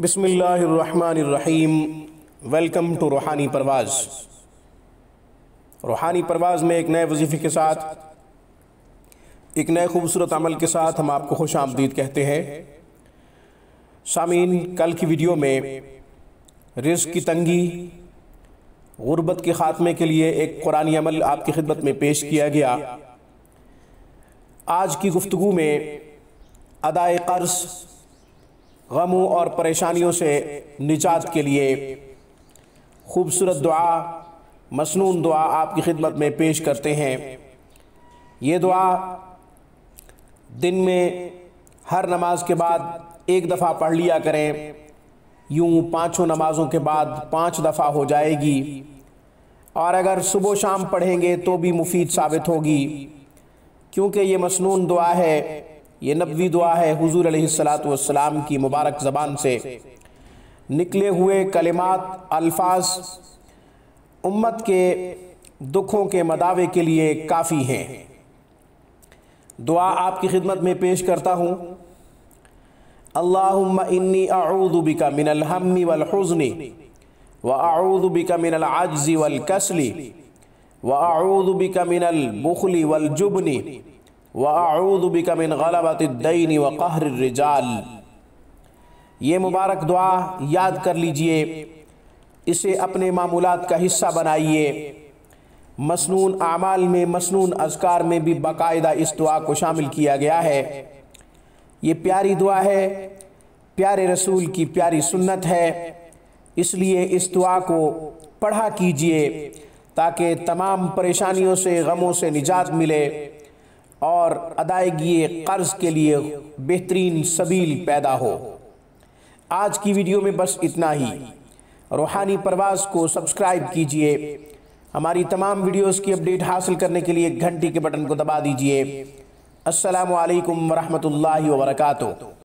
بسم اللہ الرحمن الرحیم۔ ویلکم ٹو روحانی پرواز۔ روحانی پرواز میں ایک نئے وظیفے کے ساتھ، ایک نئے خوبصورت عمل کے ساتھ ہم آپ کو خوش آمدید کہتے ہیں۔ سامعین، کل کی ویڈیو میں رزق کی تنگی، غربت کے خاتمے کے لیے ایک قرآنی عمل آپ کی خدمت میں پیش کیا گیا۔ آج کی گفتگو میں ادائے قرض، غموں اور پریشانیوں سے نجات کے لیے خوبصورت دعا، مسنون دعا آپ کی خدمت میں پیش کرتے ہیں۔ یہ دعا دن میں ہر نماز کے بعد ایک دفعہ پڑھ لیا کریں، یوں 5 نمازوں کے بعد 5 دفعہ ہو جائے گی، اور اگر صبح و شام پڑھیں گے تو بھی مفید ثابت ہوگی، کیونکہ یہ مسنون دعا ہے، یہ نبوی دعا ہے۔ حضور علیہ السلام کی مبارک زبان سے نکلے ہوئے کلمات، الفاظ امت کے دکھوں کے مداوے کے لیے کافی ہیں۔ دعا آپ کی خدمت میں پیش کرتا ہوں۔ اللہم انی اعوذ بک من الہم والحزن واعوذ بک من العجز والکسل واعوذ بک من البخل والجبن وَأَعُوذُ بِكَ مِنْ غَلَبَةِ الدَّيْنِ وَقَهْرِ الرِّجَالِ۔ یہ مبارک دعا یاد کر لیجئے، اسے اپنے معمولات کا حصہ بنائیے۔ مسنون اعمال میں، مسنون اذکار میں بھی باقاعدہ اس دعا کو شامل کیا گیا ہے۔ یہ پیاری دعا ہے، پیارے رسول کی پیاری سنت ہے، اس لیے اس دعا کو پڑھا کیجئے تاکہ تمام پریشانیوں سے، غموں سے نجات ملے اور ادائیگی قرض کے لیے بہترین سبیل پیدا ہو۔ آج کی ویڈیو میں بس اتنا ہی۔ روحانی پرواز کو سبسکرائب کیجئے، ہماری تمام ویڈیوز کی اپڈیٹ حاصل کرنے کے لیے گھنٹی کے بٹن کو دبا دیجئے۔ السلام علیکم ورحمۃ اللہ وبرکاتہ۔